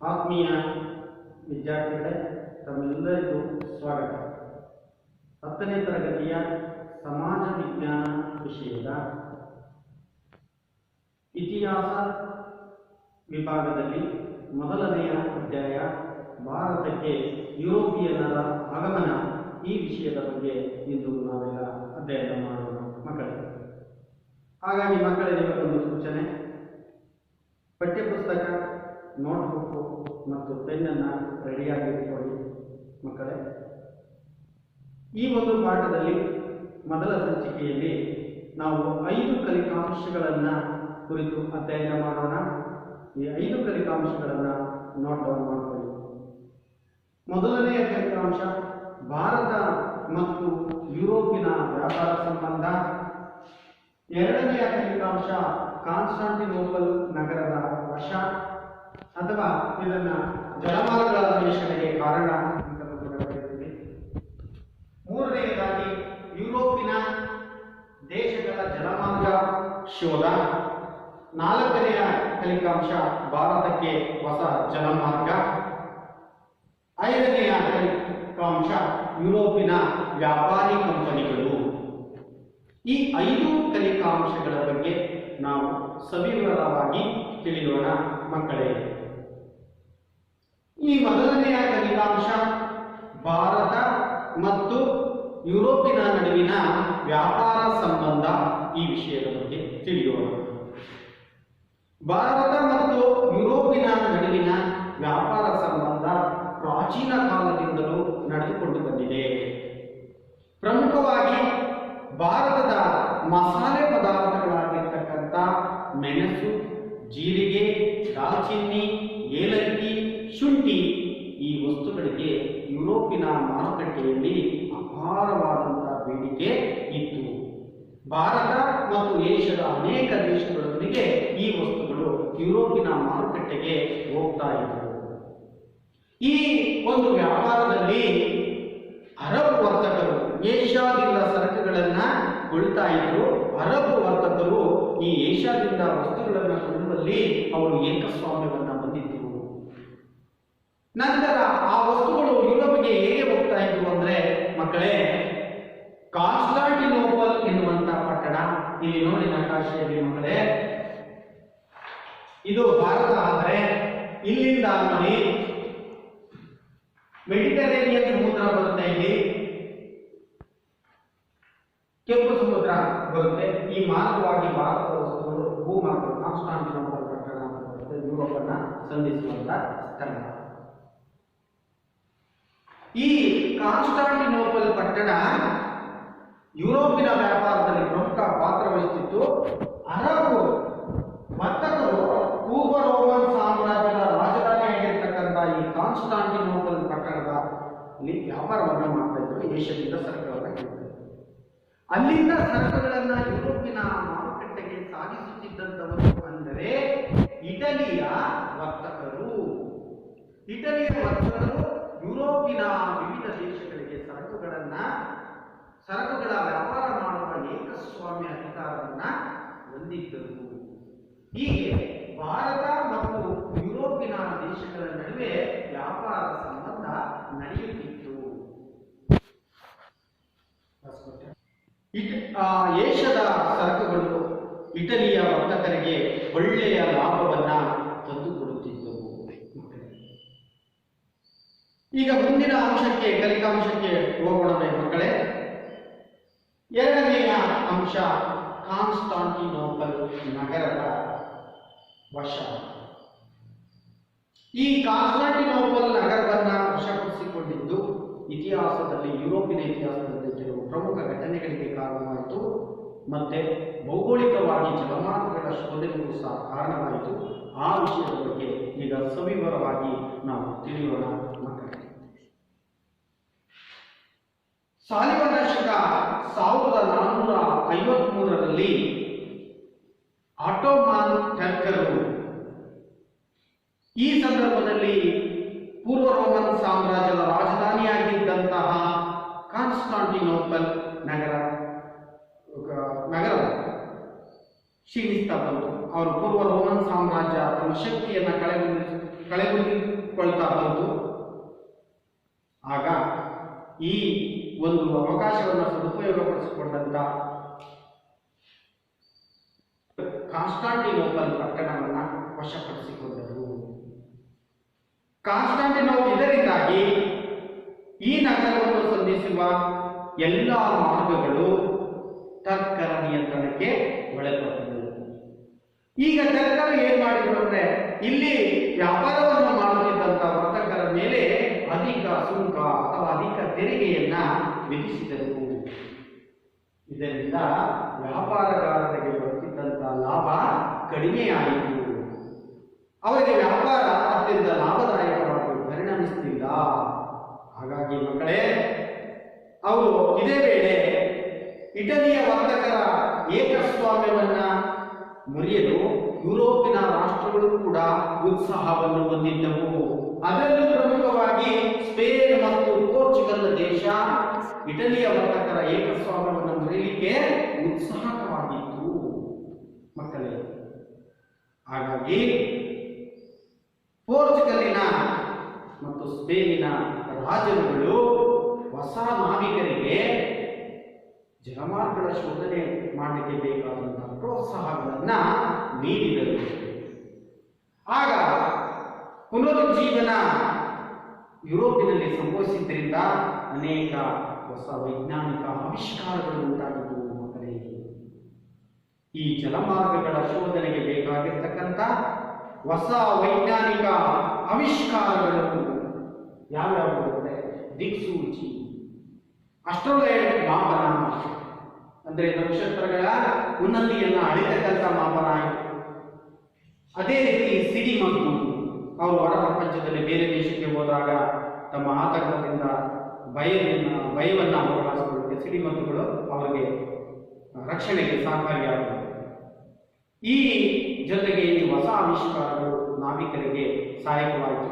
ಆತ್ಮೀಯ ವಿದ್ಯಾರ್ಥಿಗಳೇ, ತಮ್ಮೆಲ್ಲರಿಗೂ ಸ್ವಾಗತ. 10ನೇ ತರಗತಿಯ ಸಮಾಜ ವಿಜ್ಞಾನ ವಿಷಯದ ಇತಿಹಾಸ ವಿಭಾಗದಲ್ಲಿ ಮೊದಲನೆಯ ಅಧ್ಯಾಯ ಭಾರತಕ್ಕೆ ಯುರೋಪಿಯನ್ನರ ಆಗಮನ ಈ ವಿಷಯದ ಬಗ್ಗೆ ಇಂದು ನಾವೆಲ್ಲ ಅಧ್ಯಯನ ಮಾಡೋಣ ಮಕ್ಕಳೇ. ಹಾಗಾಗಿ ಮಕ್ಕಳಿಗೆ ಒಂದು ಸೂಚನೆ: ಪಠ್ಯಪುಸ್ತಕ, ನೋಟ್ಬುಕ್ ಮತ್ತು ಪೆನ್ನನ್ನು ರೆಡಿಯಾಗಿ ಇಟ್ಕೊಳ್ಳಿ ಮಕ್ಕಳೇ. ಈ ಒಂದು ಪಾಠದಲ್ಲಿ ಮೊದಲ ಸಂಚಿಕೆಯಲ್ಲಿ ನಾವು 5 ಕಲಿಕಾಂಶಗಳನ್ನು ಕುರಿತು ಅಧ್ಯಯನ ಮಾಡೋಣ. ಈ 5 ಕಲಿಕಾಂಶಗಳನ್ನು ನೋಟ್ ಡೌನ್ ಮಾಡಿಕೊಳ್ಳಿ. ಮೊದಲನೆಯ ಕಲಿಕಾಂಶ ಭಾರತ ಮತ್ತು ಯುರೋಪಿನ ವ್ಯಾಪಾರ ಸಂಬಂಧ. ಎರಡನೆಯ ಫಲಿತಾಂಶ ಕಾನ್ಸ್ಟಾಂಟಿನೋಪಲ್ ನಗರದ ವಶ ಅಥವಾ ಇದನ್ನ ಜಲಮಾರ್ಗಗಳ ಅನ್ವೇಷಣೆಗೆ ಕಾರಣ ಅಂತ ಕರೆಯುತ್ತೀವಿ. ಮೂರನೆಯದಾಗಿ ಯುರೋಪಿನ ದೇಶಗಳ ಜಲಮಾರ್ಗ ಶೋಧ. ನಾಲ್ಕನೆಯ ಫಲಿತಾಂಶ ಭಾರತಕ್ಕೆ ಹೊಸ ಜಲಮಾರ್ಗ. ಐದನೆಯ ಫಲಿತಾಂಶ ಯುರೋಪಿನ ವ್ಯಾಪಾರಿ ಕಂಪನಿಗಳು. ಈ 5 ಕಲಿಕಾಂಶಗಳ ಬಗ್ಗೆ ನಾವು ಸವಿವರವಾಗಿ ತಿಳಿಯೋಣ ಮಕ್ಕಳೇ. ಈ ಮೊದಲನೆಯ ಕಲಿಕಾಂಶ ಭಾರತ ಮತ್ತು ಯುರೋಪಿನ ನಡುವಿನ ವ್ಯಾಪಾರ ಸಂಬಂಧ. ಈ ವಿಷಯದ ಬಗ್ಗೆ ತಿಳಿಯೋಣ. ಭಾರತ ಮತ್ತು ಯುರೋಪಿನ ನಡುವಿನ ವ್ಯಾಪಾರ ಸಂಬಂಧ ಪ್ರಾಚೀನ ಕಾಲದಿಂದಲೂ ನಡೆದುಕೊಂಡು ಬಂದಿದೆ. ಪ್ರಮುಖವಾಗಿ ಭಾರತದ ಮಸಾಲೆ ಪದಾರ್ಥಗಳಾಗಿರ್ತಕ್ಕಂಥ ಮೆಣಸು, ಜೀರಿಗೆ, ದಾಲ್ಚಿನ್ನಿ, ಏಲಕ್ಕಿ, ಶುಂಠಿ ಈ ವಸ್ತುಗಳಿಗೆ ಯುರೋಪಿನ ಮಾರುಕಟ್ಟೆಯಲ್ಲಿ ಅಪಾರವಾದಂತಹ ಬೇಡಿಕೆ ಇತ್ತು. ಭಾರತ ಮತ್ತು ಏಷ್ಯಾದ ಅನೇಕ ದೇಶಗಳೊಂದಿಗೆ ಈ ವಸ್ತುಗಳು ಯುರೋಪಿನ ಮಾರುಕಟ್ಟೆಗೆ ಹೋಗ್ತಾ ಇದ್ದವು. ಈ ಒಂದು ವ್ಯಾಪಾರದಲ್ಲಿ ಅರಬ್ ವರ್ತಕರು ಏಷ್ಯಾದಿಂದ ಸರಕುಗಳನ್ನ ಕೊಳ್ಳುತ್ತಾ ಇದ್ರು. ಅರಬ್ ವರ್ತಕರು ಈ ಏಷ್ಯಾದಿಂದ ವಸ್ತುಗಳನ್ನು ಕೊಳ್ಳುವಲ್ಲಿ ಅವರು ಏಕಸ್ವಾಮ್ಯವನ್ನ ಹೊಂದಿದ್ರು. ನಂತರ ಆ ವಸ್ತುಗಳು ಯುರೋಪ್ಗೆ ಹೇಗೆ ಹೋಗ್ತಾ ಇದ್ವು ಅಂದ್ರೆ ಮಕ್ಕಳೇ, ಕಾನ್ಸ್ಟಾಂಟಿನೋಪಲ್ ಎನ್ನುವಂತಹ ಪಟ್ಟಣ, ಇಲ್ಲಿ ನೋಡಿ ನಕಾಶೆಯಲ್ಲಿ ಮಕ್ಕಳೇ, ಇದು ಭಾರತ. ಆದರೆ ಇಲ್ಲಿಂದ ನೋಡಿ ಮೆಡಿಟರೇನಿಯನ್ ಸಮುದ್ರ ಬರುತ್ತೆ, ಇಲ್ಲಿ ಕೆಂಪು ಸಮುದ್ರ ಬರುತ್ತೆ. ಈ ಮಾರ್ಗವಾಗಿ ಭಾರತದ ವಸ್ತುಗಳು ಭೂಮಾರ್ಗ ಕಾನ್ಸ್ಟಾಂಟಿನೋಪಲ್ ಪಟ್ಟಣ ಅಂತ ಬರುತ್ತೆ, ಯುರೋಪ್ ಅನ್ನ ಸಂಧಿಸುವಂತ ಸ್ಥಳ. ಈ ಕಾನ್ಸ್ಟಾಂಟಿನೋಪಲ್ ಪಟ್ಟಣ ಯುರೋಪಿನ ವ್ಯಾಪಾರದಲ್ಲಿ ಪ್ರಮುಖ ಪಾತ್ರ ವಹಿಸುತ್ತಿತ್ತು. ಅರಬ್ ವರ್ತಕರು ಪೂರ್ವ ರೋಮನ್ ಸಾಮ್ರಾಜ್ಯದ ರಾಜಧಾನಿಯಾಗಿರ್ತಕ್ಕಂಥ ಈ ಕಾನ್ಸ್ಟಾಂಟಿನೋಪಲ್ ಪಟ್ಟಣದಲ್ಲಿ ವ್ಯಾಪಾರವನ್ನು ಮಾಡ್ತಾ ಇದ್ರು. ಏಷ್ಯಾದಿಂದ ಸರಕುಗಳನ್ನು ಕೊಳ್ಳುತ್ತಾ ಇದ್ರು. ಅಲ್ಲಿಂದ ಸರಕುಗಳನ್ನ ಯುರೋಪಿನ ಮಾರುಕಟ್ಟೆಗೆ ಸಾಗಿಸುತ್ತಿದ್ದಂಥವರು ಅಂದರೆ ಇಟಲಿಯ ವರ್ತಕರು. ಇಟಲಿಯ ವರ್ತಕರು ಯುರೋಪಿನ ವಿವಿಧ ದೇಶಗಳಿಗೆ ಸರಕುಗಳ ವ್ಯಾಪಾರ ಮಾಡುವ ಏಕಸ್ವಾಮ್ಯ ಅಧಿಕಾರವನ್ನ ಹೊಂದಿದ್ದರು. ಹೀಗೆ ಭಾರತ ಮತ್ತು ಯುರೋಪಿನ ದೇಶಗಳ ನಡುವೆ ವ್ಯಾಪಾರ ಸಂಬಂಧ ನಡೆಯುತ್ತಿತ್ತು. ಏಷ್ಯಾದ ಸರಕುಗಳು ಇಟಲಿಯ ವರ್ತಕರಿಗೆ ಒಳ್ಳೆಯ ಲಾಭವನ್ನ ತಂದುಕೊಡುತ್ತಿದ್ದವು. ಈಗ ಮುಂದಿನ ಅಂಶಕ್ಕೆ, ಕಲಿಕಾಂಶಕ್ಕೆ ಹೋಗೋಣ ಮಕ್ಕಳೇ. ಎರಡನೆಯ ಅಂಶ ಕಾನ್ಸ್ಟಾಂಟಿನೋಪಲ್ ನಗರದ ವಶ. ಈ ಕಾನ್ಸ್ಟಾಂಟಿನೋಪಲ್ ನಗರವನ್ನ ವಶಪಡಿಸಿಕೊಂಡಿದ್ದು ಇತಿಹಾಸದಲ್ಲಿ, ಯುರೋಪಿನ ಇತಿಹಾಸದಲ್ಲಿ ಕೆಲವು ಪ್ರಮುಖ ಘಟನೆಗಳಿಗೆ ಕಾರಣವಾಯಿತು. ಮತ್ತೆ ಭೌಗೋಳಿಕವಾಗಿ ಜಲಮಾರ್ಗಗಳ ಶೋಧನೆಗೂ ಸಹ ಕಾರಣವಾಯಿತು. ಆ ವಿಷಯದ ಬಗ್ಗೆ ಈಗ ಸವಿವರವಾಗಿ ನಾವು ತಿಳಿಯೋಣ ಮಕ್ಕಳೇ. ಸಾಲಿವನ ಶಕ 1453ರಲ್ಲಿ ಆಟೋಮಾನ್ ಟರ್ಕರು ಈ ಸಂದರ್ಭದಲ್ಲಿ ಪೂರ್ವ ರೋಮನ್ ಸಾಮ್ರಾಜ್ಯದ ರಾಜಧಾನಿಯಾಗಿದ್ದಂತಹ ಕಾನ್ಸ್ಟಾಂಟಿನೋಪಲ್ ನಗರ ಕ್ಷೀಣಿಸ್ತಾ ಬಂತು. ಅವರು ಪೂರ್ವ ರೋಮನ್ ಸಾಮ್ರಾಜ್ಯ ತನ್ನ ಶಕ್ತಿಯನ್ನು ಕಳೆದುಕೊಂಡಿದ್ದು ವಿಸ್ತರಿಸಿಕೊಳ್ತಾ ಬಂತು. ಆಗ ಈ ಒಂದು ಅವಕಾಶವನ್ನು ಸದುಪಯೋಗಪಡಿಸಿಕೊಂಡಂತ ಕಾನ್ಸ್ಟಾಂಟಿನೋಪಲ್ ಪಟ್ಟಣವನ್ನ ವಶಪಡಿಸಿಕೊಂಡರು. ಕಾನ್ಸ್ಟಾಂಟಿನೋಪಲ್ ಇದರಿಂದಾಗಿ ಈ ನಗರವನ್ನು ಸಂಧಿಸುವ ಎಲ್ಲ ಮಾರ್ಗಗಳು ಟರ್ಕರ ನಿಯಂತ್ರಣಕ್ಕೆ ಒಳಪಟ್ಟವು. ಈಗ ಟರ್ಕರು ಏನ್ ಮಾಡಿದ್ರು ಅಂದ್ರೆ, ಇಲ್ಲಿ ವ್ಯಾಪಾರವನ್ನು ಮಾಡುತ್ತಿದ್ದಂತ ವರ್ತಕರ ಮೇಲೆ ಅಧಿಕ ಸುಂಕ ಅಥವಾ ಅಧಿಕ ತೆರಿಗೆಯನ್ನ ವಿಧಿಸಿದರು. ಇದರಿಂದ ವ್ಯಾಪಾರಗಾರರಿಗೆ ಬರುತ್ತಿದ್ದಂತ ಲಾಭ ಕಡಿಮೆಯಾಯಿತು. ಅವರಿಗೆ ವ್ಯಾಪಾರ ಅತ್ಯಂತ ಲಾಭದಾಯಕವಾಗಿ ಪರಿಣಮಿಸುತ್ತಿಲ್ಲ. ಹಾಗಾಗಿ ಮಕ್ಕಳೇ, ಅವರು ಇದೇ ವೇಳೆ ಇಟಲಿಯ ವರ್ತಕರ ಏಕಸ್ವಾಮ್ಯವನ್ನ ಮುರಿಯಲು ಯುರೋಪಿನ ರಾಷ್ಟ್ರಗಳು ಕೂಡ ಉತ್ಸಾಹವನ್ನು ಹೊಂದಿದ್ದವು. ಅದರಲ್ಲೂ ಪ್ರಮುಖವಾಗಿ ಸ್ಪೇನ್ ಮತ್ತು ಪೋರ್ಚುಗಲ್ ದೇಶ ಇಟಲಿಯ ವರ್ತಕರ ಏಕಸ್ವಾಮ್ಯವನ್ನು ಮುರಿಯಲಿಕ್ಕೆ ಉತ್ಸಾಹವಾಗಿತ್ತು ಮಕ್ಕಳೇ. ಹಾಗಾಗಿ ಪೋರ್ಚುಗಲಿನ ಮತ್ತು ಸ್ಪೇನಿನ ರಾಜರುಗಳು ಹೊಸ ನಾವಿಕರಿಗೆ ಜಲಮಾರ್ಗಗಳ ಶೋಧನೆ ಮಾಡಲಿಕ್ಕೆ ಬೇಕಾದಂತಹ ಪ್ರೋತ್ಸಾಹಗಳನ್ನ ನೀಡಿದರು. ಆಗ ಪುನರುಜ್ಜೀವನ ಯುರೋಪಿನಲ್ಲಿ ಸಂಭವಿಸಿದ್ದರಿಂದ ಅನೇಕ ಹೊಸ ವೈಜ್ಞಾನಿಕ ಆವಿಷ್ಕಾರಗಳು ಉಂಟಾಗಿದ್ದವು ಮಕ್ಕಳೇ. ಈ ಜಲಮಾರ್ಗಗಳ ಶೋಧನೆಗೆ ಬೇಕಾಗಿರ್ತಕ್ಕಂಥ ಹೊಸ ವೈಜ್ಞಾನಿಕ ಆವಿಷ್ಕಾರಗಳು ಯಾವ್ಯಾವು ಅಂದರೆ ದಿಕ್ಸೂಚಿ, ಅಸ್ಟ್ರೋಲೈಟ್ ಮಾಪನ ಅಂದ್ರೆ ನಕ್ಷತ್ರಗಳ ಉನ್ನತಿಯನ್ನ ಅಳಿತಕ್ಕಂಥ ಮಾಪನ. ಅದೇ ರೀತಿ ಸಿಡಿಮದ್ದು, ಅವರು ಹೊರ ಪ್ರಪಂಚದಲ್ಲಿ ಬೇರೆ ದೇಶಕ್ಕೆ ಹೋದಾಗ ತಮ್ಮ ಆತಂಕದಿಂದ ಭಯವನ್ನ ಹೋಗಲಾಡಿಸಿಕೊಳ್ಳುತ್ತೆ ಸಿಡಿಮದ್ದುಗಳು ಅವರಿಗೆ ರಕ್ಷಣೆಗೆ ಸಹಕಾರಿಯಾಗುತ್ತದೆ. ಈ ಜೊತೆಗೆ ಈ ಹೊಸ ಆವಿಷ್ಕಾರಗಳು ನಾವಿಕರಿಗೆ ಸಹಾಯಕವಾಯಿತು.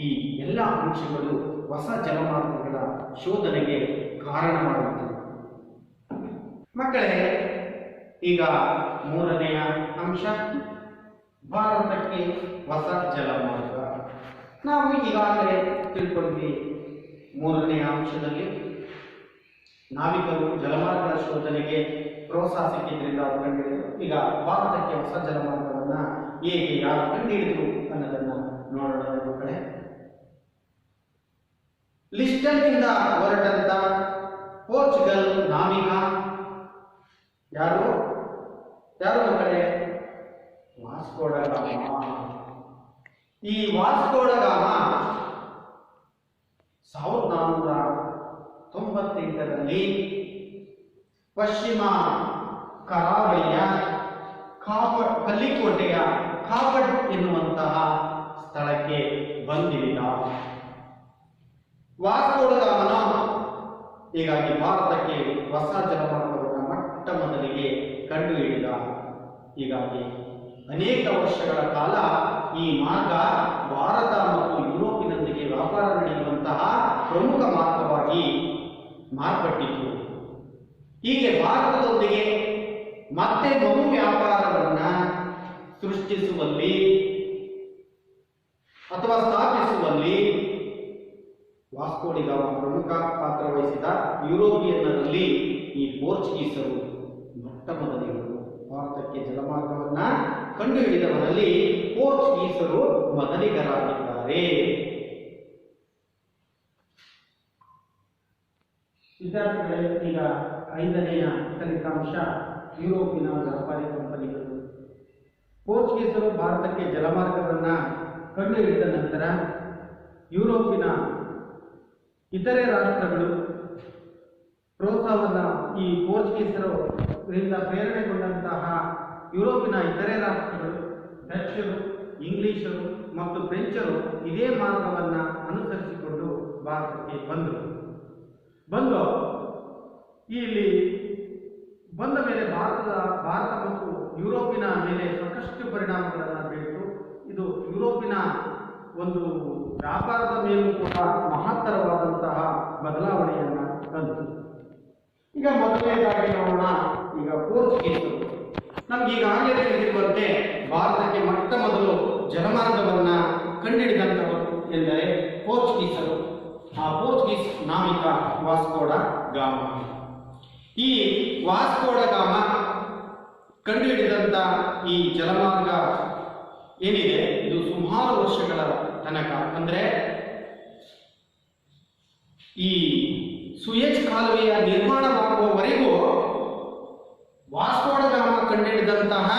ಈ ಎಲ್ಲ ಅಂಶಗಳು ಹೊಸ ಜಲಮಾರ್ಗಗಳ ಶೋಧನೆಗೆ ಕಾರಣವಾಯಿತು. ಮಕ್ಕಳೇ, ಈಗ ಮೂರನೆಯ ಅಂಶ ಭಾರತಕ್ಕೆ ಹೊಸ ಜಲಮಾರ್ಗ. ನಾವು ಈಗಾಗಲೇ ತಿಳ್ಕೊಂಡ್ವಿ. ಮೂರನೆಯ ಅಂಶದಲ್ಲಿ ನಾವಿಕರು ಜಲಮಾರ್ಗಗಳ ಶೋಧನೆಗೆ ಪ್ರೋತ್ಸಾಹ ಸಿಕ್ಕಿದ್ರಿಂದ ಅವರು ಕಂಡುಹಿಡಿದರು. ಈಗ ಭಾರತಕ್ಕೆ ಹೊಸ ಜಲಮಾರ್ಗವನ್ನ ಹೇಗೆ ಯಾರು ಕಂಡುಹಿಡಿದರು ಅನ್ನೋದನ್ನ ನೋಡೋಣ ಮಕ್ಕಳೇ. ಲಿಸ್ಟನ್ ಇಂದ ಹೊರಟಂತ ಪೋರ್ಚುಗಲ್ ನಾವಿಕ ಯಾರು ಮಕ್ಕಳೇ? ವಾಸ್ಕೋ ಡ ಗಾಮಾ. ಈ ವಾಸ್ಕೋ ಡ ಗಾಮಾ 1498ರಲ್ಲಿ ಪಶ್ಚಿಮ ಕರಾವಳಿಯ ಕಲ್ಲಿಕೋಟೆಯ ಕಾಪಡ್ ಎನ್ನುವಂತಹ ಸ್ಥಳಕ್ಕೆ ಬಂದಿಳಿದ. ವಾಸ್ಕೋ ಡ ಗಾಮನ ಹೀಗಾಗಿ ಭಾರತಕ್ಕೆ ಹೊಸ ಜಲಮಾರ್ಗವನ್ನು ಮೊಟ್ಟ ಮೊದಲಿಗೆ ಕಂಡುಹಿಡಿದ. ಹೀಗಾಗಿ ಅನೇಕ ವರ್ಷಗಳ ಕಾಲ ಈ ಮಾರ್ಗ ಭಾರತ ಮತ್ತು ಯುರೋಪಿನೊಂದಿಗೆ ವ್ಯಾಪಾರ ನಡೆಯುವಂತಹ ಪ್ರಮುಖ ಮಾರ್ಗವಾಗಿ ಮಾರ್ಪಟ್ಟಿತು. ಹೀಗೆ ಭಾರತದೊಂದಿಗೆ ಮತ್ತೆ ಬಹು ವ್ಯಾಪಾರವನ್ನ ಸೃಷ್ಟಿಸುವಲ್ಲಿ ಅಥವಾ ಸ್ಥಾಪಿಸುವಲ್ಲಿ ವಾಸ್ಕೋ ಡಿ ಗಾಮಾ ಪ್ರಮುಖ ಪಾತ್ರ ವಹಿಸಿದ. ಯುರೋಪಿಯನ್ನರಲ್ಲಿ ಈ ಪೋರ್ಚುಗೀಸರು ಮೊಟ್ಟ ಮೊದಲಿಗರು. ಭಾರತಕ್ಕೆ ಜಲಮಾರ್ಗವನ್ನ ಕಂಡುಹಿಡಿದವರಲ್ಲಿ ಪೋರ್ಚುಗೀಸರು ಮೊದಲಿಗರಾಗಿದ್ದಾರೆ. ವಿದ್ಯಾರ್ಥಿಗಳೇ, ಈಗ 5ನೆಯ ಫಲಿತಾಂಶ ಯುರೋಪಿನ ವ್ಯಾಪಾರಿ ಕಂಪನಿಗಳು. ಪೋರ್ಚುಗೀಸರು ಭಾರತಕ್ಕೆ ಜಲಮಾರ್ಗವನ್ನ ಕಂಡುಹಿಡಿದ ನಂತರ ಯುರೋಪಿನ ಇತರೆ ರಾಷ್ಟ್ರಗಳು ಪ್ರೋತ್ಸಾಹವನ್ನು ಈ ಪೋರ್ಚುಗೀಸರಿಂದ ಪ್ರೇರಣೆಗೊಂಡಂತಹ ಯುರೋಪಿನ ಇತರೆ ರಾಷ್ಟ್ರಗಳು ಡಚ್ಚರು, ಇಂಗ್ಲಿಷರು ಮತ್ತು ಫ್ರೆಂಚರು ಇದೇ ಮಾರ್ಗವನ್ನು ಅನುಸರಿಸಿಕೊಂಡು ಭಾರತಕ್ಕೆ ಬಂದು ಇಲ್ಲಿ ಬಂದ ಮೇಲೆ ಭಾರತ ಮತ್ತು ಯುರೋಪಿನ ಮೇಲೆ ಸಾಕಷ್ಟು ಪರಿಣಾಮಗಳನ್ನು ಬೀರಿತು. ಇದು ಯುರೋಪಿನ ಒಂದು ವ್ಯಾಪಾರದ ಮೇಲೂ ಕೂಡ ಮಹತ್ತರವಾದಂತಹ ಬದಲಾವಣೆಯನ್ನು ತಂತು. ಈಗ ಮೊದಲನೇದಾಗಿ ನೋಡೋಣ. ಈಗ ಪೋರ್ಚುಗೀಸರು ನಮ್ಗೆ ಈಗಾಗಲೇ ತಿಳಿದಿರುವಂತೆ ಭಾರತಕ್ಕೆ ಮೊಟ್ಟ ಮೊದಲು ಜಲಮಾರ್ಗವನ್ನ ಕಂಡುಹಿಡಿದಂಥವರು ಎಂದರೆ ಪೋರ್ಚುಗೀಸರು. ಆ ಪೋರ್ಚುಗೀಸ್ ನಾವಿಕ ವಾಸ್ಕೋ ಡ ಗಾಮ. ಈ ವಾಸ್ಕೋ ಡ ಗಾಮ ಕಂಡುಹಿಡಿದಂಥ ಈ ಜಲಮಾರ್ಗ ಏನಿದೆ ಇದು ಸುಮಾರು ವರ್ಷಗಳ ತನಕ, ಅಂದರೆ ಈ ಸುಯೆಜ್ ಕಾಲುವೆಯ ನಿರ್ಮಾಣವಾಗುವವರೆಗೂ ವಾಸ್ಕೋ ಡ ಗಾಮ ಕಂಡುಹಿಡಿದಂತಹ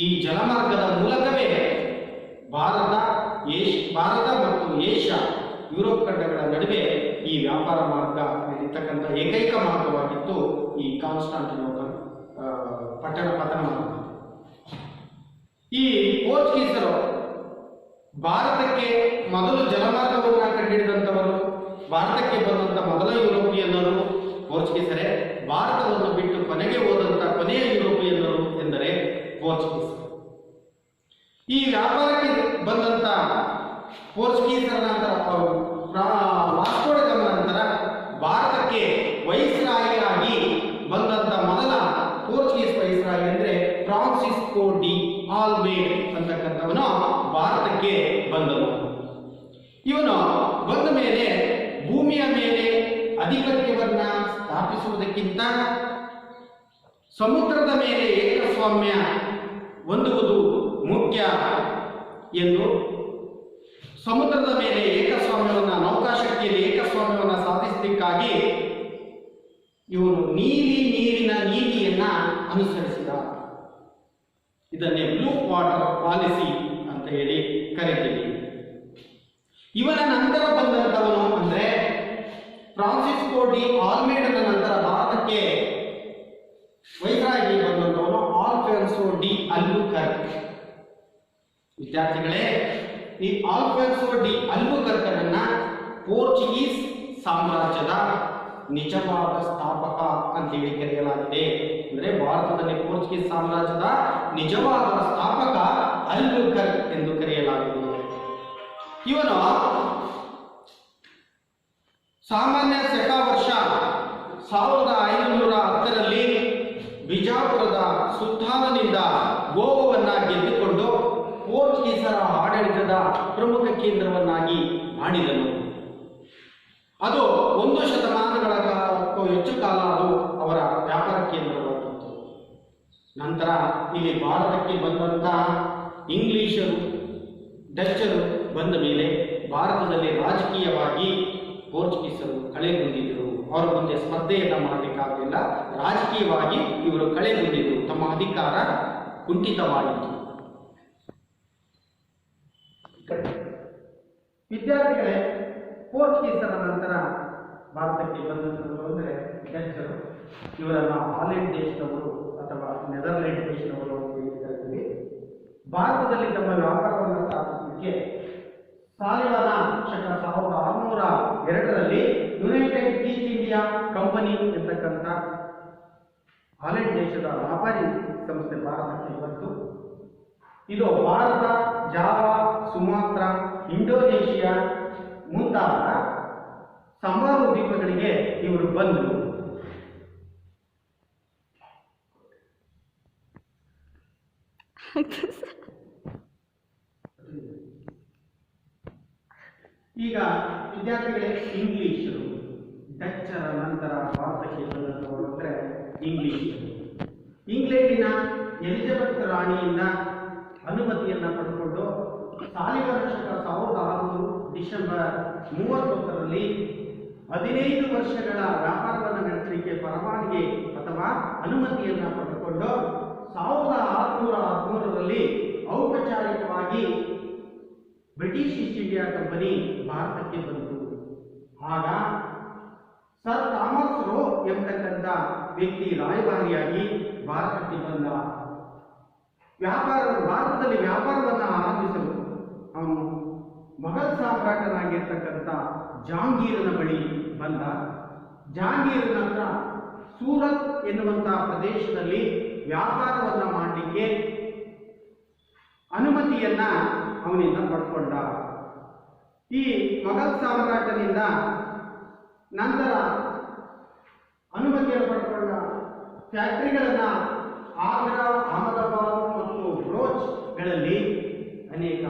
ಈ ಜಲಮಾರ್ಗದ ಮೂಲಕವೇ ಭಾರತ ಮತ್ತು ಏಷ್ಯಾ ಯುರೋಪ್ ಖಂಡಗಳ ನಡುವೆ ಈ ವ್ಯಾಪಾರ ಮಾರ್ಗ ಇರತಕ್ಕಂಥ ಏಕೈಕ ಮಾರ್ಗವಾಗಿತ್ತು ಈ ಕಾನ್ಸ್ಟಾಂಟಿನೋಪಲ್ ಪಟ್ಟಣ ಪತನ ಮಾರ್ಗ. ಈ ಪೋರ್ಚುಗೀಸರು ಭಾರತಕ್ಕೆ ಮೊದಲು ಜಲಮಾರ್ಗವನ್ನು ಕಂಡುಹಿಡಿದಂಥವರು, ಭಾರತಕ್ಕೆ ಬಂದಂಥ ಮೊದಲ ಯುರೋಪಿಯನ್ನರು ಪೋರ್ಚುಗೀಸರೇ. ಭಾರತವನ್ನು ಬಿಟ್ಟು ಕೊನೆಗೆ ಹೋದಂಥ ಕೊನೆಯ ಯುರೋಪಿಯನ್ನರು ಎಂದರೆ ಪೋರ್ಚುಗೀಸರು. ಈ ವ್ಯಾಪಾರಕ್ಕೆ ಬಂದಂಥ ಪೋರ್ಚುಗೀಸರ ನಂತರ ವಾಸ್ಕೋ ಡ ಗಾಮ ನಂತರ ಭಾರತಕ್ಕೆ ವೈಸ್ರಾಯಿಯಾಗಿ ಬಂದಂಥ ಮೊದಲ ಪೋರ್ಚುಗೀಸ್ ವೈಸ್ರಾಯಿ ಅಂದರೆ ಫ್ರಾನ್ಸಿಸ್ಕೋ ಡಿ ಆಲ್ಮೇಡ್ ಅಂತಕ್ಕಂಥವನು ಭಾರತಕ್ಕೆ ಬಂದನು. ಇವನು ಬಂದ ಮೇಲೆ ಭೂಮಿಯ ಮೇಲೆ ಆಧಿಪತ್ಯವನ್ನ ಸ್ಥಾಪಿಸುವುದಕ್ಕಿಂತ ಸಮುದ್ರದ ಮೇಲೆ ಏಕಸ್ವಾಮ್ಯ ಹೊಂದುವುದು ಮುಖ್ಯ ಎಂದು, ಸಮುದ್ರದ ಮೇಲೆ ಏಕಸ್ವಾಮ್ಯವನ್ನು, ನೌಕಾಶಕ್ತಿಯಲ್ಲಿ ಏಕಸ್ವಾಮ್ಯವನ್ನು ಸಾಧಿಸಲಿಕ್ಕಾಗಿ ಇವನು ನೀರಿನ ನೀತಿಯನ್ನ ಅನುಸರಿಸಿದ. ಇದನ್ನೇ ಬ್ಲೂ ವಾಟರ್ ಪಾಲಿಸಿ ಅಂತ ಹೇಳಿ ಕರೀತೀವಿ. ಇವನ ನಂತರ ಬಂದಂಥವನು ಅಂದ್ರೆ ಫ್ರಾನ್ಸಿಸ್ಕೋ ಡಿ ಆಲ್ಮೇಡನ ನಂತರ ಭಾರತಕ್ಕೆ ವೈಸ್ರಾಯಿ ಬಂದಂಥವನು ಆಲ್ಫೋನ್ಸೋ ಡಿ ಅಲ್ಬುಕರ್ಕ್. ವಿದ್ಯಾರ್ಥಿಗಳೇ, ಈ ಆಲ್ಫೋನ್ಸೋ ಡಿ ಅಲ್ಬುಕರ್ಕನನ್ನ ಪೋರ್ಚುಗೀಸ್ ಸಾಮ್ರಾಜ್ಯದ ನಿಜವಾದ ಸ್ಥಾಪಕ ಅಂತೇಳಿ ಕರೆಯಲಾಗಿದೆ. ಅಂದ್ರೆ ಭಾರತದಲ್ಲಿ ಪೋರ್ಚುಗೀಸ್ ಸಾಮ್ರಾಜ್ಯದ ನಿಜವಾದ ಸ್ಥಾಪಕ ಅಲ್ಬುಕರ್ಕ್ ಎಂದು ಕರೆಯಲಾಗಿದೆ. ಇವನು ಸಾಮಾನ್ಯ ಶಕ ವರ್ಷ 1510ರಲ್ಲಿ ಬಿಜಾಪುರದ ಸುಲ್ತಾನನಿಂದ ಗೋವಾವನ್ನು ಗೆದ್ದುಕೊಂಡು ಪೋರ್ಚುಗೀಸರ ಆಡಳಿತದ ಪ್ರಮುಖ ಕೇಂದ್ರವನ್ನಾಗಿ ಮಾಡಿದನು. ಅದು 1 ಶತಮಾನಗಳ ಕಾಲಕ್ಕೂ ಹೆಚ್ಚು ಕಾಲ ಅದು ಅವರ ವ್ಯಾಪಾರ ಕೇಂದ್ರವಾಗಿತ್ತು. ನಂತರ ಇಲ್ಲಿ ಭಾರತಕ್ಕೆ ಬಂದಂತ ಇಂಗ್ಲಿಷರು, ಡಚ್ಚರು ಬಂದ ಮೇಲೆ ಭಾರತದಲ್ಲಿ ರಾಜಕೀಯವಾಗಿ ಪೋರ್ಚುಗೀಸರು ಕಳೆಗುಂದಿದರು. ಅವರ ಮುಂದೆ ಸ್ಪರ್ಧೆಯನ್ನ ಮಾಡಲಿಕ್ಕಾಗಲಿಲ್ಲ. ರಾಜಕೀಯವಾಗಿ ಇವರು ಕಳೆಗುಂದಿದರು, ತಮ್ಮ ಅಧಿಕಾರ ಕುಂಠಿತವಾಯಿತು. ವಿದ್ಯಾರ್ಥಿಗಳೇ, ಪೋರ್ಚುಗೀಸರ ನಂತರ ಭಾರತಕ್ಕೆ ಬಂದಂಥವರು ಅಂದರೆ ಡಚ್ಚರು. ಇವರನ್ನ ಹಾಲೆಂಡ್ ದೇಶದವರು ಅಥವಾ ನೆದರ್ಲ್ಯಾಂಡ್ ದೇಶದವರು ಅಂತ ಕರೀತೀವಿ. ಭಾರತದಲ್ಲಿ ತಮ್ಮ ವ್ಯಾಪಾರವನ್ನು ಸ್ಥಾಪಿಸಲಿಕ್ಕೆ ಸಾಲಿವಾನ ಶಕ 1602ರಲ್ಲಿ ಯುನೈಟೆಡ್ ಈಸ್ಟ್ ಇಂಡಿಯಾ ಕಂಪನಿ ಎಂತಕ್ಕಂಥ ಹಾಲೆಂಡ್ ದೇಶದ ವ್ಯಾಪಾರಿ ಸಂಸ್ಥೆ ಭಾರತಕ್ಕೆ ಬಂತು. ಇದು ಭಾರತ, ಜಾವಾ, ಸುಮಾತ್ರ, ಇಂಡೋನೇಷಿಯಾ ಮುಂತಾದ ಸಂಬಾರು ದ್ವೀಪಗಳಿಗೆ ಇವರು ಬಂದರು. ಈಗ ವಿದ್ಯಾರ್ಥಿಗಳೇ, ಇಂಗ್ಲಿಷರು, ಡಚ್ಚರ ನಂತರ ಭಾರತಕ್ಕೆ ಬಂದವರು ಅಂದರೆ ಇಂಗ್ಲಿಷರು. ಇಂಗ್ಲೆಂಡಿನ ಎಲಿಜಬೆತ್ ರಾಣಿಯಿಂದ ಅನುಮತಿಯನ್ನು ಪಡೆದುಕೊಂಡು ಸಾಲಿವಾನ ಶಕ 1600 ಡಿಸೆಂಬರ್ 31ರಲ್ಲಿ 15 ವರ್ಷಗಳ ವ್ಯಾಪಾರವನ್ನು ನಡೆಸಲಿಕ್ಕೆ ಪರವಾನಗಿ ಅಥವಾ ಅನುಮತಿಯನ್ನು ಪಡೆದುಕೊಂಡು 1613ರಲ್ಲಿ ಔಪಚಾರಿಕವಾಗಿ ಬ್ರಿಟಿಷ್ ಈಸ್ಟ್ ಇಂಡಿಯಾ ಕಂಪನಿ ಭಾರತಕ್ಕೆ ಬಂತು. ಆಗ ಸರ್ ಥಾಮಸ್ ರೋ ಎಂಬತಕ್ಕಂಥ ವ್ಯಕ್ತಿ ರಾಯಭಾರಿಯಾಗಿ ಭಾರತಕ್ಕೆ ಬಂದ. ಭಾರತದಲ್ಲಿ ವ್ಯಾಪಾರವನ್ನು ಆರಂಭಿಸಲು ಅವನು ಮೊಘಲ್ ಸಾಮ್ರಾಟನಾಗಿರ್ತಕ್ಕಂಥ ಜಹಾಂಗೀರನ ಬಳಿ ಬಂದ. ಜಹಾಂಗೀರನ ಹತ್ರ ಸೂರತ್ ಎನ್ನುವಂತಹ ಪ್ರದೇಶದಲ್ಲಿ ವ್ಯಾಪಾರವನ್ನು ಮಾಡಲಿಕ್ಕೆ ಅನುಮತಿಯನ್ನ ಅವನಿಂದ ಪಡ್ಕೊಂಡ. ಈ ಮೊಘಲ್ ಸಾಮ್ರಾಟನಿಂದ ನಂತರ ಅನುಮತಿಯನ್ನು ಪಡ್ಕೊಂಡ ಫ್ಯಾಕ್ಟರಿಗಳನ್ನ ಆಗ್ರಾ, ಅಹಮದಾಬಾದ್ ಮತ್ತು ಬ್ರೋಚ್ಗಳಲ್ಲಿ ಅನೇಕ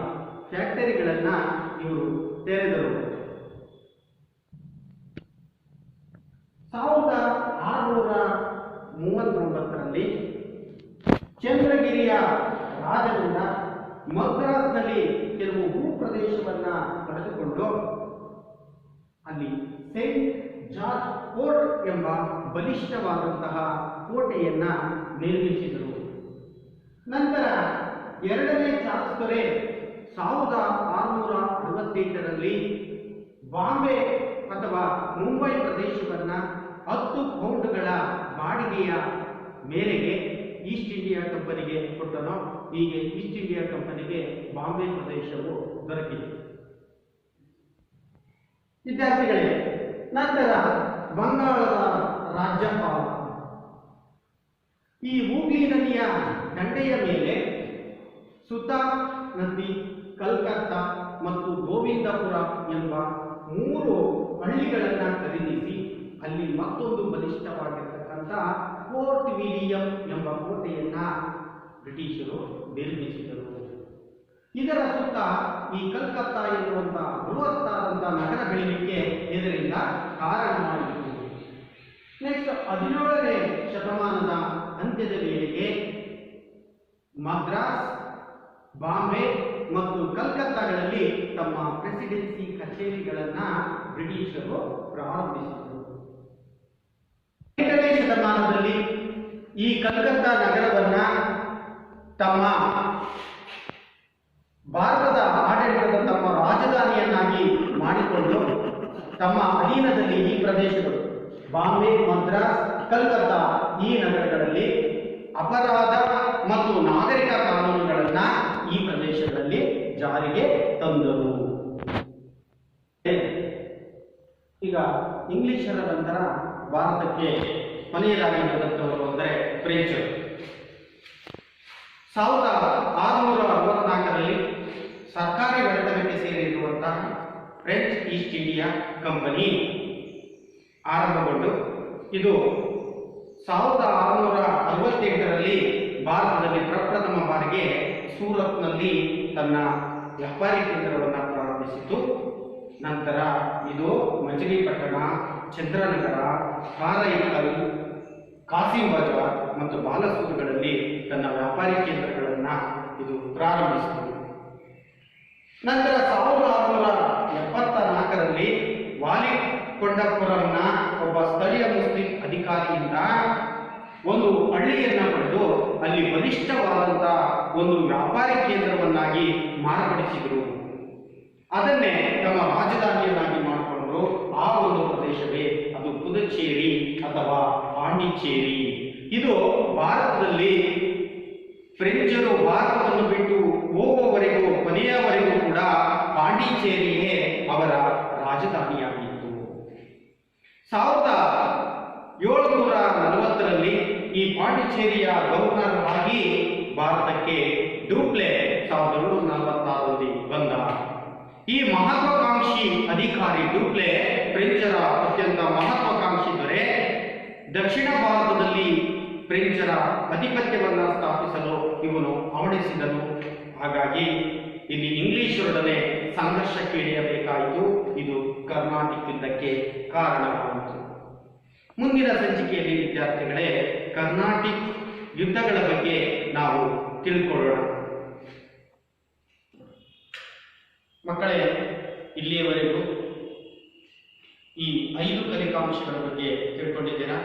ಫ್ಯಾಕ್ಟರಿಗಳನ್ನ ಇವರು ತೆರೆದರು. 1639ರಲ್ಲಿ ಚಂದ್ರಗಿರಿಯ ರಾಜನಿಂದ ಮದ್ರಾಸ್ನಲ್ಲಿ ಕೆಲವು ಭೂಪ್ರದೇಶವನ್ನ ಪಡೆದುಕೊಂಡು ಅಲ್ಲಿ ಸೇಂಟ್ ಜಾರ್ಜ್ ಫೋರ್ಟ್ ಎಂಬ ಬಲಿಷ್ಠವಾದಂತಹ ಕೋಟೆಯನ್ನ ನಿರ್ಮಿಸಿದರು. ನಂತರ ಎರಡನೇ ಚಾರ್ಲ್ಸ್ ದೊರೆ 1668ರಲ್ಲಿ ಬಾಂಬೆ ಅಥವಾ ಮುಂಬೈ ಪ್ರದೇಶವನ್ನ 10 ಪೌಂಡ್ಗಳ ಬಾಡಿಗೆಯ ಮೇರೆಗೆ ಈಸ್ಟ್ ಇಂಡಿಯಾ ಕಂಪನಿಗೆ ಕೊಟ್ಟನು. ಹೀಗೆ ಈಸ್ಟ್ ಇಂಡಿಯಾ ಕಂಪನಿಗೆ ಬಾಂಬೆ ಪ್ರದೇಶವು ದೊರಕಿದೆ. ವಿದ್ಯಾರ್ಥಿಗಳೇ, ನಂತರ ಬಂಗಾಳದ ರಾಜ್ಯಪಾಲ ಈ ಹೂಗ್ಲಿ ನದಿಯ ದಂಡೆಯ ಮೇಲೆ ಸುತಾ ನದಿ, ಕಲ್ಕತ್ತಾ ಮತ್ತು ಗೋವಿಂದಪುರ ಎಂಬ 3 ಹಳ್ಳಿಗಳನ್ನು ಖರೀದಿಸಿ ಅಲ್ಲಿ ಮತ್ತೊಂದು ಬಲಿಷ್ಠವಾಗಿರ್ತಕ್ಕಂಥ ಫೋರ್ಟ್ ವಿಲಿಯಂ ಎಂಬ ಕೋಟೆಯನ್ನ ಬ್ರಿಟಿಷರು ನಿರ್ಮಿಸಿದರು. ಇದರ ಸುತ್ತ ಈ ಕಲ್ಕತ್ತಾ ಎನ್ನುವಂತಹ ಬೃಹತ್ತಾದಂತಹ ನಗರ ಬೆಳಲಿಕ್ಕೆ ಇದರಿಂದ ಕಾರಣವಾಯಿತು. ನೆಕ್ಸ್ಟ್ 17ನೇ ಶತಮಾನದ ಅಂತ್ಯದ ವೇಳೆಗೆ ಮದ್ರಾಸ್, ಬಾಂಬೆ ಮತ್ತು ಕಲ್ಕತ್ತಾಗಳಲ್ಲಿ ತಮ್ಮ ಪ್ರೆಸಿಡೆನ್ಸಿ ಕಚೇರಿಗಳನ್ನ ಬ್ರಿಟಿಷರು ಪ್ರಾರಂಭಿಸಿದರು. 18ನೇ ಶತಮಾನದಲ್ಲಿ ಈ ಕಲ್ಕತ್ತಾ ನಗರವನ್ನ ತಮ್ಮ ಭಾರತದ ಆಡಳಿತದ ತಮ್ಮ ರಾಜಧಾನಿಯನ್ನಾಗಿ ಮಾಡಿಕೊಂಡು ತಮ್ಮ ಅಧೀನದಲ್ಲಿ ಈ ಪ್ರದೇಶಗಳು ಬಾಂಬೆ, ಮದ್ರಾಸ್, ಕಲ್ಕತ್ತಾ ಈ ನಗರಗಳಲ್ಲಿ ಅಪರಾಧ ಮತ್ತು ನಾಗರಿಕ ಕಾನೂನುಗಳನ್ನ ಈ ಪ್ರದೇಶಗಳಲ್ಲಿ ಜಾರಿಗೆ ತಂದರು. ಈಗ ಇಂಗ್ಲಿಷರ ನಂತರ ಭಾರತಕ್ಕೆ ಕೊನೆಯದಾಗಿ ಬಂದಂತವರು ಅಂದರೆ ಫ್ರೆಂಚರು. 1664ರಲ್ಲಿ ಸರ್ಕಾರಿ ಒಡೆತನಕ್ಕೆ ಸೇರಿರುವಂತಹ ಫ್ರೆಂಚ್ ಈಸ್ಟ್ ಇಂಡಿಯಾ ಕಂಪನಿ ಆರಂಭಗೊಂಡು ಇದು 1668ರಲ್ಲಿ ಭಾರತದಲ್ಲಿ ಪ್ರಪ್ರಥಮ ಬಾರಿಗೆ ಸೂರತ್ನಲ್ಲಿ ತನ್ನ ವ್ಯಾಪಾರಿ ಕೇಂದ್ರವನ್ನು ಪ್ರಾರಂಭಿಸಿತು. ನಂತರ ಇದು ಮಚಿಲಿಪಟ್ಟಣ, ಚಂದ್ರನಗರ, ಕಾರೈಕಲ್, ಕಾಸಿಂ ಬಜಾರ್ ಮತ್ತು ಬಾಲಸೂರುಗಳಲ್ಲಿ ತನ್ನ ವ್ಯಾಪಾರಿ ಕೇಂದ್ರಗಳನ್ನು ಇದು ಪ್ರಾರಂಭಿಸಿತು. ನಂತರ 1674ರಲ್ಲಿ ವಾಲಿ ಕೊಂಡಪುರಂನ ಒಬ್ಬ ಸ್ಥಳೀಯ ಮುಸ್ಲಿಂ ಅಧಿಕಾರಿಯಿಂದ ಒಂದು ಹಳ್ಳಿಯನ್ನ ಪಡೆದು ಅಲ್ಲಿ ಬಲಿಷ್ಠವಾದಂತಹ ಒಂದು ವ್ಯಾಪಾರಿ ಕೇಂದ್ರವನ್ನಾಗಿ ಮಾರ್ಪಡಿಸಿದರು. ಅದನ್ನೇ ತಮ್ಮ ರಾಜಧಾನಿಯನ್ನಾಗಿ ಮಾಡಿಕೊಂಡರು. ಆ ಒಂದು ಪ್ರದೇಶವೇ ಅದು ಪುದುಚೇರಿ ಅಥವಾ ಪಾಂಡಿಚೇರಿ. ಇದು ಭಾರತದಲ್ಲಿ ಫ್ರೆಂಚರು ಭಾರತವನ್ನು ಬಿಟ್ಟು ಹೋಗುವವರೆಗೂ ಕೊನೆಯವರೆಗೂ ಕೂಡ ಪಾಂಡಿಚೇರಿಯೇ ಅವರ ರಾಜಧಾನಿಯಾಗಿತ್ತು. 1740ರಲ್ಲಿ ಈ ಪಾಂಡಿಚೇರಿಯ ಗವರ್ನರ್ ಆಗಿ ಭಾರತಕ್ಕೆ ಡೂಪ್ಲೆ 1746ರಲ್ಲಿ ಬಂದ. ಈ ಮಹತ್ವಾಕಾಂಕ್ಷಿ ಅಧಿಕಾರಿ ಡೂಪ್ಲೆ ಫ್ರೆಂಚರ ಅತ್ಯಂತ ಮಹತ್ವಾಕಾಂಕ್ಷಿ ದೊರೆ. ದಕ್ಷಿಣ ಭಾರತದಲ್ಲಿ ಫ್ರೆಂಚರ ಅಧಿಪತ್ಯವನ್ನು ಸ್ಥಾಪಿಸಲು ಇವನು ಹವಣಿಸಿದನು. ಹಾಗಾಗಿ ಇಲ್ಲಿ ಇಂಗ್ಲಿಷರೊಡನೆ ಸಂಘರ್ಷಕ್ಕೆ ಇಳಿಯಬೇಕಾಯಿತು. ಇದು ಕರ್ನಾಟಿಕ್ ಯುದ್ಧಕ್ಕೆ ಕಾರಣವಾಯಿತು. ಮುಂದಿನ ಸಂಚಿಕೆಯಲ್ಲಿ ವಿದ್ಯಾರ್ಥಿಗಳೇ ಕರ್ನಾಟಿಕ್ ಯುದ್ಧಗಳ ಬಗ್ಗೆ ನಾವು ತಿಳ್ಕೊಳ್ಳೋಣ. ಮಕ್ಕಳೇ, ಇಲ್ಲಿಯವರೆಗೂ ಈ 5 ಕಲಿಕಾಂಶಗಳ ಬಗ್ಗೆ ತಿಳ್ಕೊಂಡಿದ್ದೀರಾ?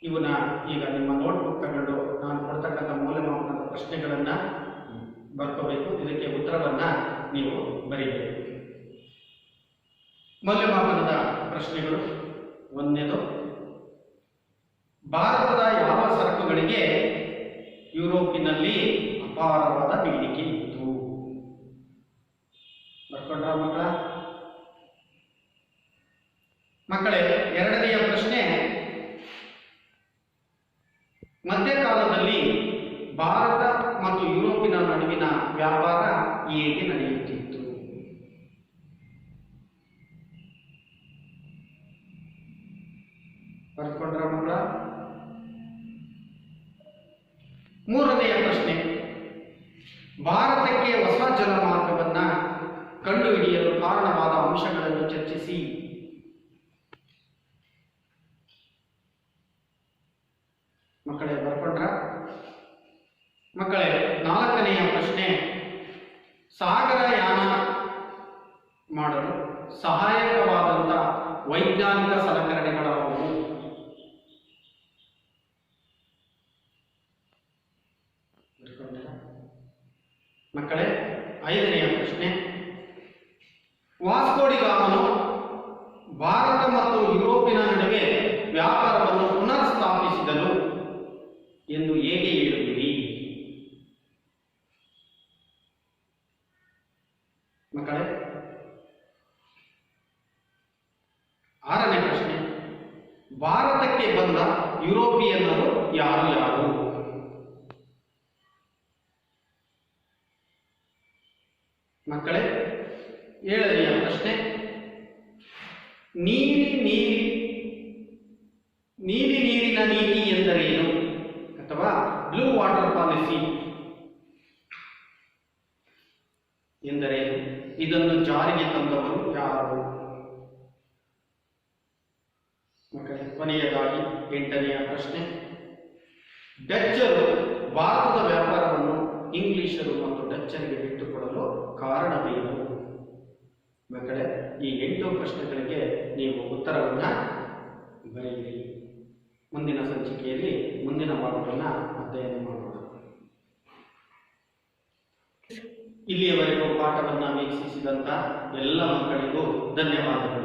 ಇವನ್ನ ಈಗ ನಿಮ್ಮ ನೋಟ್ಬುಕ್ ತಗೊಂಡು ನಾನು ಕೊಡ್ತಕ್ಕಂಥ ಮೌಲ್ಯಮಾಪನದ ಪ್ರಶ್ನೆಗಳನ್ನ ಬರ್ಕೋಬೇಕು. ಇದಕ್ಕೆ ಉತ್ತರವನ್ನ ನೀವು ಬರೀಬೇಕು. ಮೌಲ್ಯಮಾಪನದ ಪ್ರಶ್ನೆಗಳು: 1ನೇದು, ಭಾರತದ ಯಾವ ಸರಕುಗಳಿಗೆ ಯುರೋಪಿನಲ್ಲಿ ಅಪಾರವಾದ ಬೇಡಿಕೆ ಇತ್ತು? ಬರ್ಕೊಂಡ್ರ ಮಕ್ಕಳೇ? 2ನೆಯ ಪ್ರಶ್ನೆ, ಮಧ್ಯಕಾಲದಲ್ಲಿ ಭಾರತ ಮತ್ತು ಯುರೋಪಿನ ನಡುವಿನ ವ್ಯಾಪಾರ ಹೇಗೆ ನಡೆಯುತ್ತಿತ್ತು? ಬರ್ಕೊಂಡ್ರ ಮಕ್ಕಳ? 3ನೆಯ ಪ್ರಶ್ನೆ, ಭಾರತಕ್ಕೆ ಹೊಸ ಜಲಮಾರ್ಗವನ್ನ ಸಾಗರಯಾನ ಮಾಡಲು ಸಹಾಯಕವಾದಂತಹ ವೈಜ್ಞಾನಿಕ ಸಲಕರಣೆಗಳಾದವು. ಮಕ್ಕಳೇ, 5ನೆಯ ಪ್ರಶ್ನೆ. ವಾಸ್ಕೋಡಿ ಗಾಮನು ಭಾರತ ಮತ್ತು ಯುರೋಪಿನ ನಡುವೆ ವ್ಯಾಪಾರವನ್ನು ಪುನರ್ ಸ್ಥಾಪಿಸಿದನು ಎಂದು ಹೇಗೆ ಹೇಳುತ್ತೀರಿ? ಮಕ್ಕಳೇ, 6ನೇ ಪ್ರಶ್ನೆ. ಭಾರತಕ್ಕೆ ಬಂದ ಯುರೋಪಿಯನ್ನರು ಯಾರು ಯಾರು? ಮಕ್ಕಳೇ, 7ನೆಯ ಪ್ರಶ್ನೆ. ನೀರಿನ ನೀತಿ ಎಂದರೇನು? ಅಥವಾ ಬ್ಲೂ ವಾಟರ್ ಪಾಲಿಸಿ ಎಂದರೇನು? ಇದನ್ನು ಜಾರಿಗೆ ತಂದವರು ಯಾರು? ಮಕ್ಕಳೇ, ಕೊನೆಯದಾಗಿ 8ನೆಯ ಪ್ರಶ್ನೆ. ಡಚ್ಚರು ಭಾರತದ ವ್ಯಾಪಾರವನ್ನು ಇಂಗ್ಲಿಷರು ಮತ್ತು ಡಚ್ಚರಿಗೆ ಬಿಟ್ಟುಕೊಡಲು ಕಾರಣವೇನು? ಮಕ್ಕಳೇ, ಈ 8 ಪ್ರಶ್ನೆಗಳಿಗೆ ನೀವು ಉತ್ತರವನ್ನು ಬರೆಯಿರಿ. ಮುಂದಿನ ಸಂಚಿಕೆಯಲ್ಲಿ ಮುಂದಿನ ಭಾಗವನ್ನು ಅಧ್ಯಯನ ಮಾಡೋಣ. ಇಲ್ಲಿಯವರೆಗೂ ಪಾಠವನ್ನು ವೀಕ್ಷಿಸಿದಂತ ಎಲ್ಲ ಮಕ್ಕಳಿಗೂ ಧನ್ಯವಾದಗಳು.